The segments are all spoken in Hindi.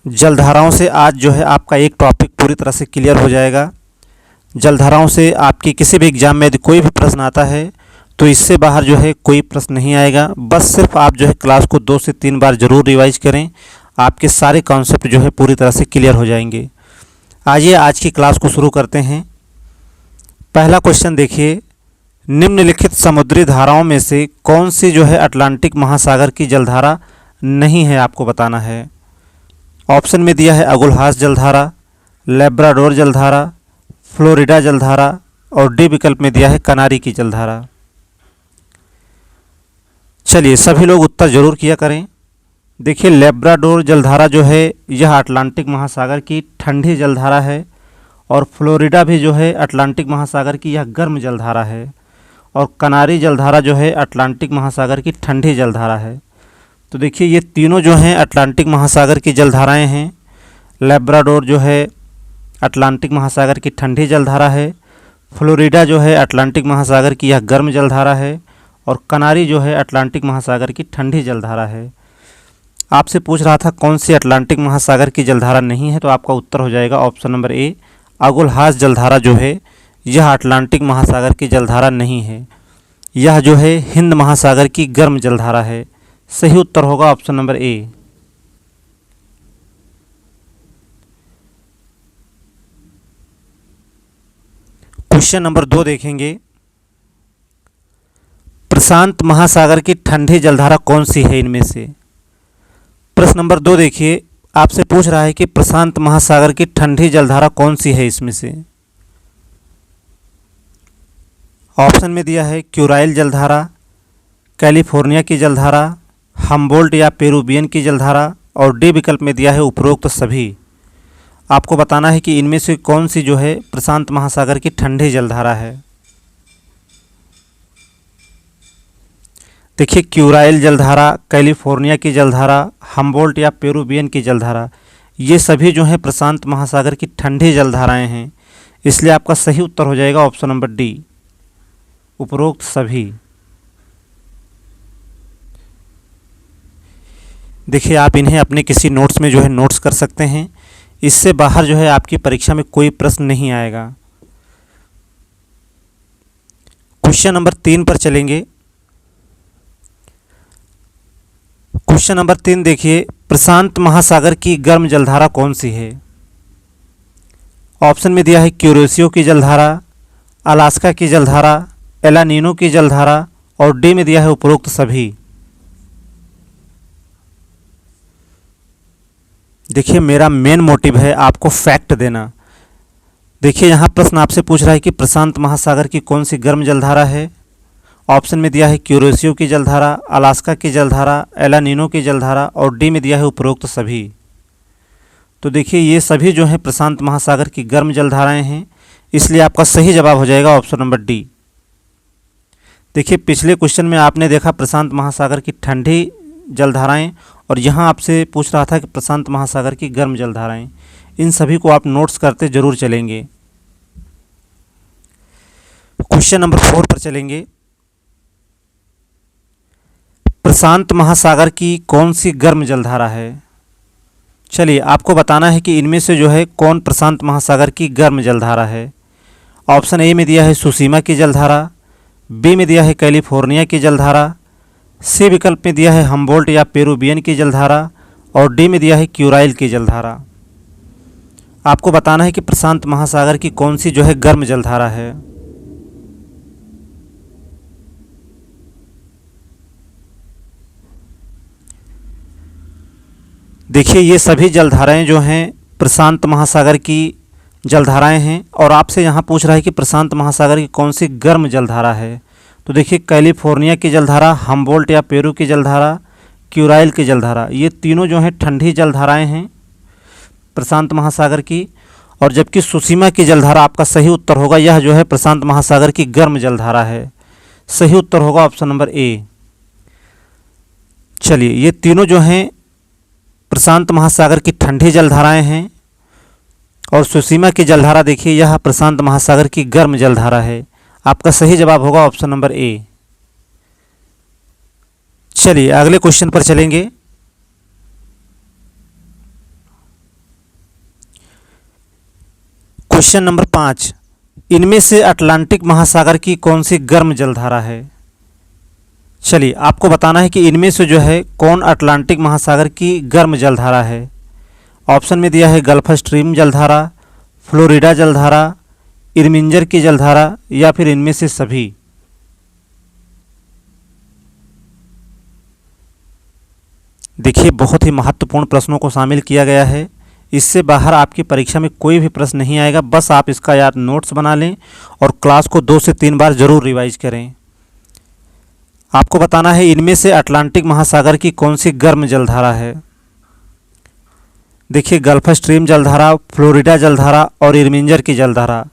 जलधाराओं से आज जो है आपका एक टॉपिक पूरी तरह से क्लियर हो जाएगा। जलधाराओं से आपकी किसी भी एग्जाम में यदि कोई भी प्रश्न आता है तो इससे बाहर जो है कोई प्रश्न नहीं आएगा। बस सिर्फ आप जो है क्लास को 2 से 3 बार ज़रूर रिवाइज करें, आपके सारे कॉन्सेप्ट जो है पूरी तरह से क्लियर हो जाएंगे। आइए आज की क्लास को शुरू करते हैं। पहला क्वेश्चन देखिए, निम्नलिखित समुद्री धाराओं में से कौन सी जो है अटलांटिक महासागर की जलधारा नहीं है, आपको बताना है। ऑप्शन में दिया है अगुलहास जलधारा, लेब्राडोर जलधारा, फ्लोरिडा जलधारा और डी विकल्प में दिया है कनारी की जलधारा। चलिए सभी लोग उत्तर जरूर किया करें। देखिए लेब्राडोर जलधारा जो है यह अटलांटिक महासागर की ठंडी जलधारा है और फ्लोरिडा भी जो है अटलांटिक महासागर की यह गर्म जलधारा है और कनारी जलधारा जो है अटलांटिक महासागर की ठंडी जलधारा है। तो देखिए ये तीनों जो हैं अटलांटिक महासागर की जलधाराएं हैं। लेब्राडोर जो है अटलांटिक महासागर की ठंडी जलधारा है, फ्लोरिडा जो है अटलांटिक महासागर की यह गर्म जलधारा है और कनारी जो है अटलांटिक महासागर की ठंडी जलधारा है। आपसे पूछ रहा था कौन सी अटलांटिक महासागर की जलधारा नहीं है, तो आपका उत्तर हो जाएगा ऑप्शन नंबर ए, अगुलहास जलधारा जो है यह अटलांटिक महासागर की जलधारा नहीं है, यह जो है हिंद महासागर की गर्म जलधारा है। सही उत्तर होगा option number A. Question number 2 देखेंगे, प्रशांत महासागर की ठंडी जलधारा कौन सी है इनमें से। प्रश्न नंबर 2 देखिए, आपसे पूछ रहा है कि प्रशांत महासागर की ठंडी जलधारा कौन सी है इसमें से। ऑप्शन में दिया है क्यूराइल जलधारा, कैलिफोर्निया की जलधारा, हम्बोल्ट या पेरुवियन की जलधारा और डी विकल्प में दिया है उपरोक्त सभी। आपको बताना है कि इनमें से कौन सी जो है प्रशांत महासागर की ठंडी जलधारा है। देखिए क्यूराइल जलधारा, कैलिफोर्निया की जलधारा, हम्बोल्ट या पेरुवियन की जलधारा, ये सभी जो हैं प्रशांत महासागर की ठंडी जलधाराएं हैं, इसलिए आपका सही उत्तर हो जाएगा ऑप्शन नंबर डी, उपरोक्त सभी। देखिए आप इन्हें अपने किसी नोट्स में जो है नोट्स कर सकते हैं, इससे बाहर जो है आपकी परीक्षा में कोई प्रश्न नहीं आएगा। क्वेश्चन नंबर 3 पर चलेंगे। क्वेश्चन नंबर 3 देखिए, प्रशांत महासागर की गर्म जलधारा कौन सी है। ऑप्शन में दिया है क्यूरेसियो की जलधारा, अलास्का की जलधारा, एलानिनो की जलधारा और डी में दिया है उपरोक्त सभी। देखिए मेरा मेन मोटिव है आपको फैक्ट देना। देखिए यहाँ प्रश्न आपसे पूछ रहा है कि प्रशांत महासागर की कौन सी गर्म जलधारा है। ऑप्शन में दिया है क्यूरेसियो की जलधारा, अलास्का की जलधारा, एलानिनो की जलधारा और डी में दिया है उपरोक्त सभी। तो देखिए ये सभी जो हैं प्रशांत महासागर की गर्म जलधाराएं हैं, इसलिए आपका सही जवाब हो जाएगा ऑप्शन नंबर डी। देखिए पिछले क्वेश्चन में आपने देखा प्रशांत महासागर की ठंडी जलधाराएं और यहाँ आपसे पूछ रहा था कि प्रशांत महासागर की गर्म जलधाराएं। इन सभी को आप नोट्स करते जरूर चलेंगे। क्वेश्चन नंबर 4 पर चलेंगे। प्रशांत महासागर की कौन सी गर्म जलधारा है। चलिए आपको बताना है कि इनमें से जो है कौन प्रशांत महासागर की गर्म जलधारा है। ऑप्शन ए में दिया है सुसीमा की जलधारा, बी में दिया है कैलिफोर्निया की जलधारा, सी विकल्प में दिया है हम्बोल्ट या पेरुवियन की जलधारा और डी में दिया है क्यूराइल की जलधारा। आपको बताना है कि प्रशांत महासागर की कौन सी जो है गर्म जलधारा है। देखिए ये सभी जलधाराएं जो हैं प्रशांत महासागर की जलधाराएं हैं और आपसे यहाँ पूछ रहा है कि प्रशांत महासागर की कौन सी गर्म जलधारा है। तो देखिए कैलिफोर्निया की जलधारा, हम्बोल्ट या पेरू की जलधारा, क्यूराइल की जलधारा, ये तीनों जो हैं ठंडी जलधाराएं हैं प्रशांत महासागर की, और जबकि सुसीमा की जलधारा आपका सही उत्तर होगा, यह जो है प्रशांत महासागर की गर्म जलधारा है। सही उत्तर होगा ऑप्शन नंबर ए। चलिए ये तीनों जो हैं प्रशांत महासागर की ठंडी जलधाराएं हैं और सुसीमा की जलधारा देखिए यह प्रशांत महासागर की गर्म जलधारा है। आपका सही जवाब होगा ऑप्शन नंबर ए। चलिए अगले क्वेश्चन पर चलेंगे। क्वेश्चन नंबर 5, इनमें से अटलांटिक महासागर की कौन सी गर्म जलधारा है? चलिए आपको बताना है कि इनमें से जो है कौन अटलांटिक महासागर की गर्म जलधारा है। ऑप्शन में दिया है गल्फ स्ट्रीम जलधारा, फ्लोरिडा जलधारा, इरमिंजर की जलधारा या फिर इनमें से सभी। देखिए बहुत ही महत्वपूर्ण प्रश्नों को शामिल किया गया है। इससे बाहर आपकी परीक्षा में कोई भी प्रश्न नहीं आएगा। बस आप इसका याद नोट्स बना लें और क्लास को 2 से 3 बार जरूर रिवाइज करें। आपको बताना है इनमें से अटलांटिक महासागर की कौन सी गर्म जलधारा है। देखिए गल्फ स्ट्रीम जलधारा, फ्लोरिडा जलधारा और इरमिंजर की जलधारा,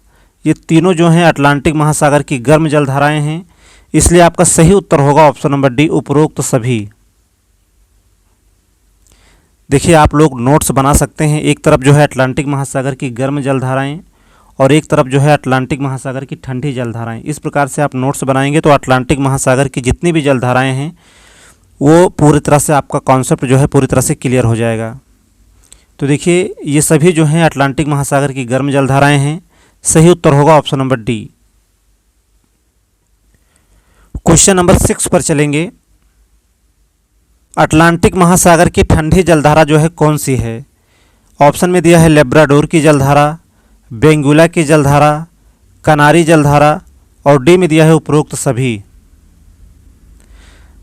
ये तीनों जो हैं अटलांटिक महासागर की गर्म जलधाराएं हैं। इसलिए आपका सही उत्तर होगा ऑप्शन नंबर डी, उपरोक्त सभी। देखिए आप लोग नोट्स बना सकते हैं। एक तरफ जो है अटलांटिक महासागर की गर्म जलधाराएं और एक तरफ जो है अटलांटिक महासागर की ठंडी जलधाराएं। इस प्रकार से आप नोट्स बनाएंगे तो अटलांटिक महासागर की जितनी भी जलधाराएं हैं वो पूरी तरह से आपका कॉन्सेप्ट जो है पूरी तरह से क्लियर हो जाएगा। तो देखिए ये सभी जो हैं अटलांटिक महासागर की गर्म जलधाराएं हैं। सही उत्तर होगा option number D. Question number 6 पर चलेंगे। अटलांटिक महासागर की ठंडी जलधारा जो है कौन सी है? ऑप्शन में दिया है लेब्राडोर की जलधारा, बेंगुला की जलधारा, कनारी जलधारा और डी में दिया है उपरोक्त सभी।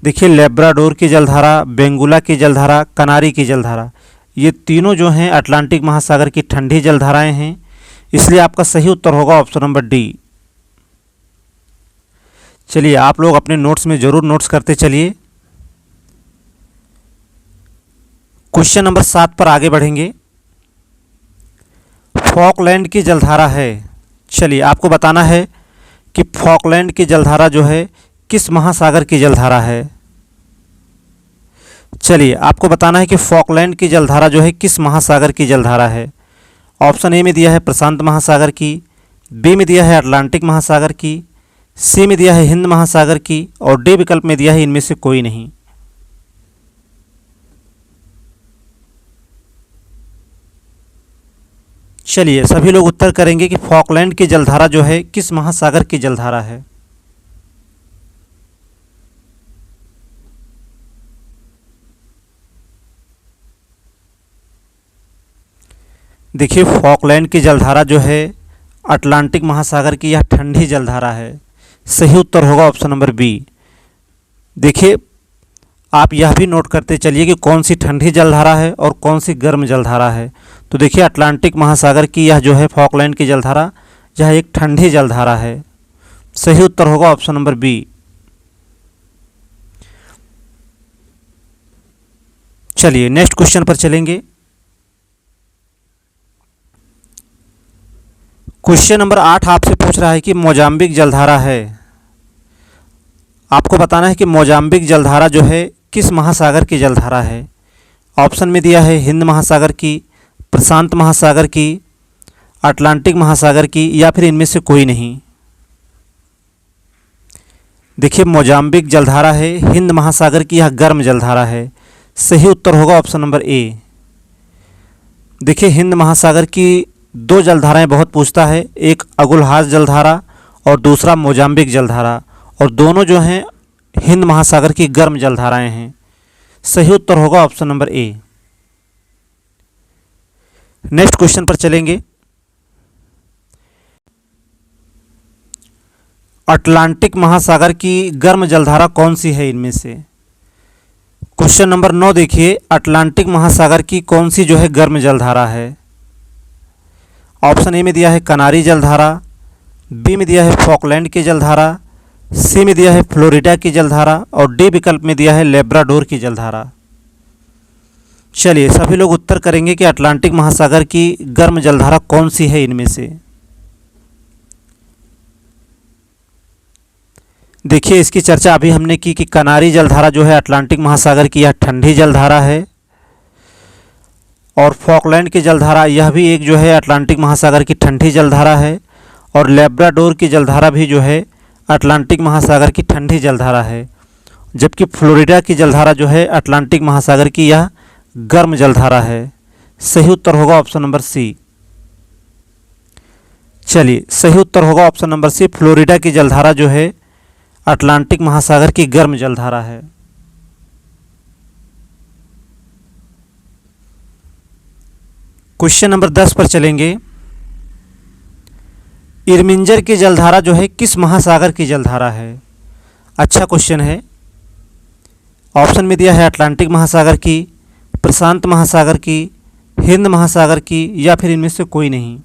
देखिए लेब्राडोर की जलधारा, बेंगुला की जलधारा, कनारी की जलधारा, ये तीनों जो हैं अटलांटिक महासागर की ठंडी जलधाराएं हैं। इसलिए आपका सही उत्तर होगा ऑप्शन नंबर डी। चलिए आप लोग अपने नोट्स में जरूर नोट्स करते चलिए। क्वेश्चन नंबर 7 पर आगे बढ़ेंगे। फॉकलैंड की जलधारा है। चलिए आपको बताना है कि फॉकलैंड की जलधारा जो है किस महासागर की जलधारा है। चलिए आपको बताना है कि फॉकलैंड की जलधारा जो है किस महासागर की जलधारा है। ऑप्शन ए में दिया है प्रशांत महासागर की, बी में दिया है अटलांटिक महासागर की, सी में दिया है हिंद महासागर की और डी विकल्प में दिया है इनमें से कोई नहीं। चलिए सभी लोग उत्तर करेंगे कि फॉकलैंड की जलधारा जो है किस महासागर की जलधारा है। देखिए फॉकलैंड की जलधारा जो है अटलांटिक महासागर की यह ठंडी जलधारा है। सही उत्तर होगा ऑप्शन नंबर बी। देखिए आप यह भी नोट करते चलिए कि कौन सी ठंडी जलधारा है और कौन सी गर्म जलधारा है। तो देखिए अटलांटिक महासागर की यह जो है फॉकलैंड की जलधारा, यह एक ठंडी जलधारा है। सही उत्तर होगा ऑप्शन नंबर बी। चलिए नेक्स्ट क्वेश्चन पर चलेंगे। क्वेश्चन नंबर 8 आपसे पूछ रहा है कि मोजाम्बिक जलधारा है। आपको बताना है कि मोजाम्बिक जलधारा जो है किस महासागर की जलधारा है। ऑप्शन में दिया है हिंद महासागर की, प्रशांत महासागर की, अटलांटिक महासागर की या फिर इनमें से कोई नहीं। देखिए मोजाम्बिक जलधारा है हिंद महासागर की, यह गर्म जलधारा है। सही उत्तर होगा ऑप्शन नंबर ए। देखिए हिंद महासागर की 2 जलधाराएं बहुत पूछता है, एक अगुलहास जलधारा और दूसरा मोजाम्बिक जलधारा, और दोनों जो हैं हिंद महासागर की गर्म जलधाराएं हैं। सही उत्तर होगा option number A. Next question पर चलेंगे। अटलांटिक महासागर की गर्म जलधारा कौन सी है इनमें से? क्वेश्चन नंबर 9 देखिए, अटलांटिक महासागर की कौन सी जो है गर्म जलधारा है। ऑप्शन ए में दिया है कनारी जलधारा, बी में दिया है फॉकलैंड की जलधारा, सी में दिया है फ्लोरिडा की जलधारा और डी विकल्प में दिया है लेब्राडोर की जलधारा। चलिए सभी लोग उत्तर करेंगे कि अटलांटिक महासागर की गर्म जलधारा कौन सी है इनमें से। देखिए इसकी चर्चा अभी हमने की कि कनारी जलधारा जो है अटलांटिक महासागर की यह ठंडी जलधारा है, और फॉकलैंड की जलधारा यह भी एक जो है अटलांटिक महासागर की ठंडी जलधारा है, और लेब्राडोर की जलधारा भी जो है अटलांटिक महासागर की ठंडी जलधारा है, जबकि फ्लोरिडा की जलधारा जो है अटलांटिक महासागर की यह गर्म जलधारा है। सही उत्तर होगा ऑप्शन नंबर सी। चलिए, सही उत्तर होगा ऑप्शन नंबर सी, फ्लोरिडा की जलधारा जो है अटलांटिक महासागर की गर्म जलधारा है। क्वेश्चन नंबर 10 पर चलेंगे। इरमिंजर की जलधारा जो है किस महासागर की जलधारा है? अच्छा क्वेश्चन है। ऑप्शन में दिया है अटलांटिक महासागर की, प्रशांत महासागर की, हिंद महासागर की, या फिर इनमें से कोई नहीं।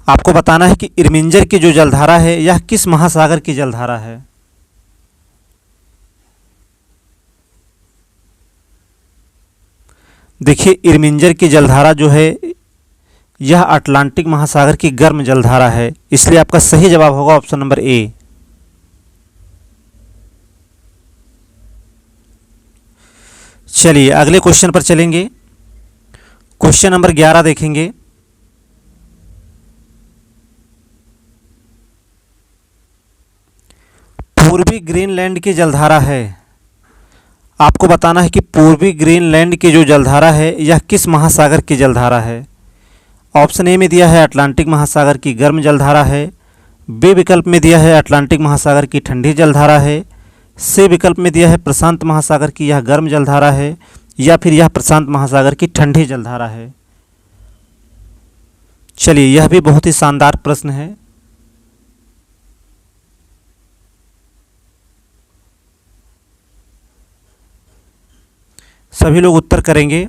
आपको बताना है कि इरमिंजर की जो जलधारा है यह किस महासागर की जलधारा है। देखिए, इरमिंजर की जलधारा जो है यह अटलांटिक महासागर की गर्म जलधारा है, इसलिए आपका सही जवाब होगा ऑप्शन नंबर ए। चलिए अगले क्वेश्चन पर चलेंगे। क्वेश्चन नंबर 11 देखेंगे। पूर्वी ग्रीनलैंड की जलधारा है। आपको बताना है कि पूर्वी ग्रीनलैंड की जो जलधारा है यह किस महासागर की जलधारा है। ऑप्शन ए में दिया है अटलांटिक महासागर की गर्म जलधारा है, बी विकल्प में दिया है अटलांटिक महासागर की ठंडी जलधारा है, सी विकल्प में दिया है प्रशांत महासागर की यह गर्म जलधारा है, या फिर यह प्रशांत महासागर की ठंडी जलधारा है। चलिए, यह भी बहुत ही शानदार प्रश्न है। सभी लोग उत्तर करेंगे।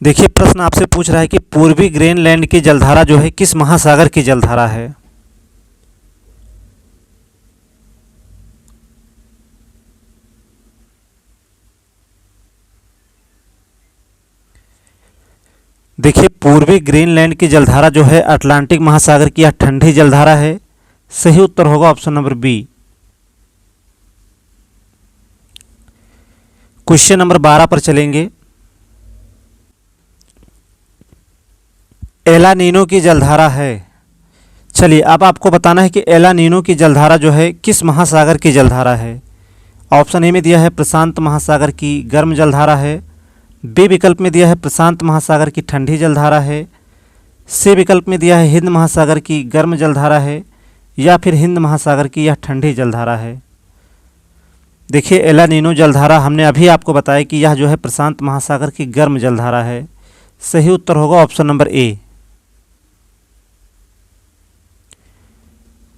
देखिए, प्रश्न आपसे पूछ रहा है कि पूर्वी ग्रीनलैंड की जलधारा जो है किस महासागर की जलधारा है। देखिए, पूर्वी ग्रीनलैंड की जलधारा जो है अटलांटिक महासागर की यह ठंडी जलधारा है। सही उत्तर होगा option number B. Question number 12 पर चलेंगे। एला नीनो की जलधारा है। चलिए, अब आपको बताना है कि एला नीनो की जलधारा जो है किस महासागर की जलधारा है। ऑप्शन ए में दिया है प्रशांत महासागर की गर्म जलधारा है, बी विकल्प में दिया है प्रशांत महासागर की ठंडी जलधारा है, सी विकल्प में दिया है हिंद महासागर की गर्म जलधारा है, या फिर हिंद महासागर की यह ठंडी जलधारा है। देखिए, एला नीनो जलधारा हमने अभी आपको बताया कि यह जो है प्रशांत महासागर की गर्म जलधारा है। सही उत्तर होगा option number A.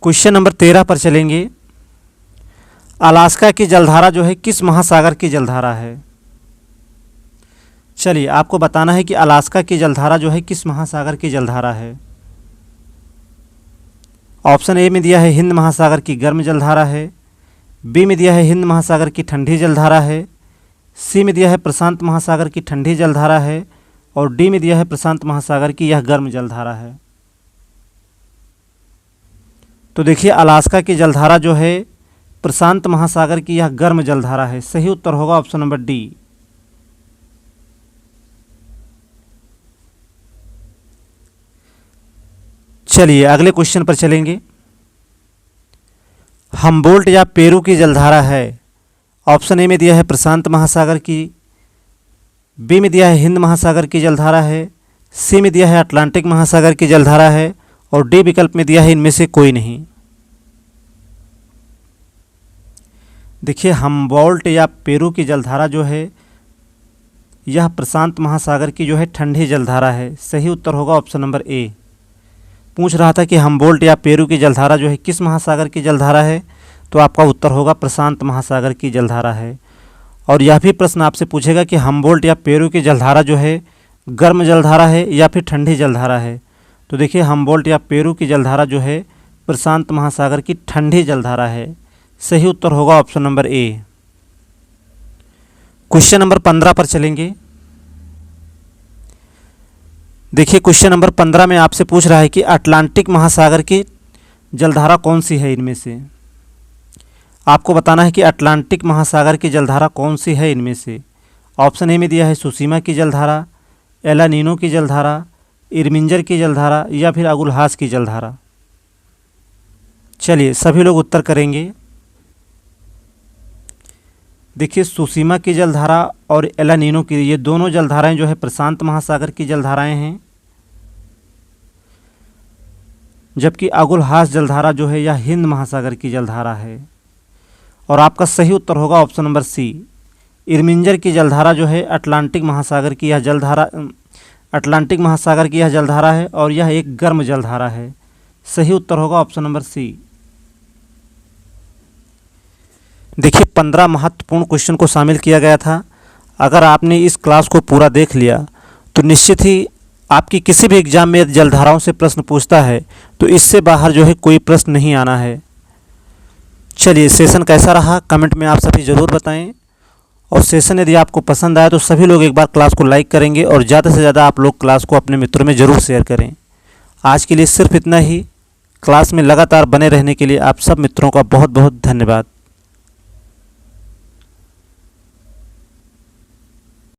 Question number 13 पर चलेंगे। अलास्का की जलधारा जो है किस महासागर की जलधारा है। चलिए, आपको बताना है कि अलास्का की जलधारा जो है किस महासागर की जलधारा है। ऑप्शन ए में दिया है हिंद महासागर की गर्म जलधारा है, बी में दिया है हिंद महासागर की ठंडी जलधारा है, सी में दिया है प्रशांत महासागर की ठंडी जलधारा है, और डी में दिया है प्रशांत महासागर की यह गर्म जलधारा है। तो देखिए, अलास्का की जलधारा जो है प्रशांत महासागर की यह गर्म जलधारा है। सही उत्तर होगा ऑप्शन नंबर डी। चलिए अगले क्वेश्चन पर चलेंगे। हम्बोल्ट या पेरू की जलधारा है। ऑप्शन ए में दिया है प्रशांत महासागर की, बी में दिया है हिंद महासागर की जलधारा है, सी में दिया है अटलांटिक महासागर की जलधारा है, और डी विकल्प में दिया है इनमें से कोई नहीं। देखिए, हम्बोल्ट या पेरू की जलधारा जो है यह प्रशांत महासागर की जो है ठंडी जलधारा है। सही उत्तर होगा ऑप्शन नंबर ए। पूछ रहा था कि हम्बोल्ट या पेरू की जलधारा जो है किस महासागर की जलधारा है, तो आपका उत्तर होगा प्रशांत महासागर की जलधारा है। और यह भी प्रश्न आपसे पूछेगा कि हम्बोल्ट या पेरू की जलधारा जो है गर्म जलधारा है या फिर ठंडी जलधारा है। तो देखिए, हम्बोल्ट या पेरू की जलधारा जो है प्रशांत महासागर की ठंडी जलधारा है। सही उत्तर होगा option number A. Question number 15 पर चलेंगे। देखिए, क्वेश्चन नंबर 15 में आपसे पूछ रहा है कि अटलांटिक महासागर की जलधारा कौन सी है इनमें से। आपको बताना है कि अटलांटिक महासागर की जलधारा कौन सी है इनमें से। ऑप्शन ए में दिया है सुसीमा की जलधारा, एला नीनो की जलधारा, इरमिंजर की जलधारा, या फिर अगुलहास की जलधारा। चलिए सभी लोग उत्तर करेंगे। देखिए सुसीमा की जलधारा और एला नीनो की, ये दोनों जलधाराएं जो है प्रशांत महासागर की जलधाराएं हैं, जबकि अगुलहास जलधारा जो है यह हिंद महासागर की जलधारा है। और आपका सही उत्तर होगा ऑप्शन नंबर सी, इरमिंजर की जलधारा जो है अटलांटिक महासागर की यह जलधारा, अटलांटिक महासागर की यह जलधारा है और यह एक गर्म जलधारा है। सही उत्तर होगा ऑप्शन नंबर सी। देखिए 15 महत्वपूर्ण क्वेश्चन को शामिल किया गया था। अगर आपने इस क्लास को पूरा देख लिया तो निश्चित ही आपकी किसी भी एग्जाम में यदि जलधाराओं से प्रश्न पूछता है तो इससे बाहर जो है कोई प्रश्न नहीं आना है। चलिए सेशन कैसा रहा कमेंट में आप सभी ज़रूर बताएं, और सेशन यदि आपको पसंद आया तो सभी लोग एक बार क्लास को लाइक करेंगे और ज़्यादा से ज़्यादा आप लोग क्लास को अपने मित्रों में ज़रूर शेयर करें। आज के लिए सिर्फ इतना ही। क्लास में लगातार बने रहने के लिए आप सब मित्रों का बहुत बहुत धन्यवाद।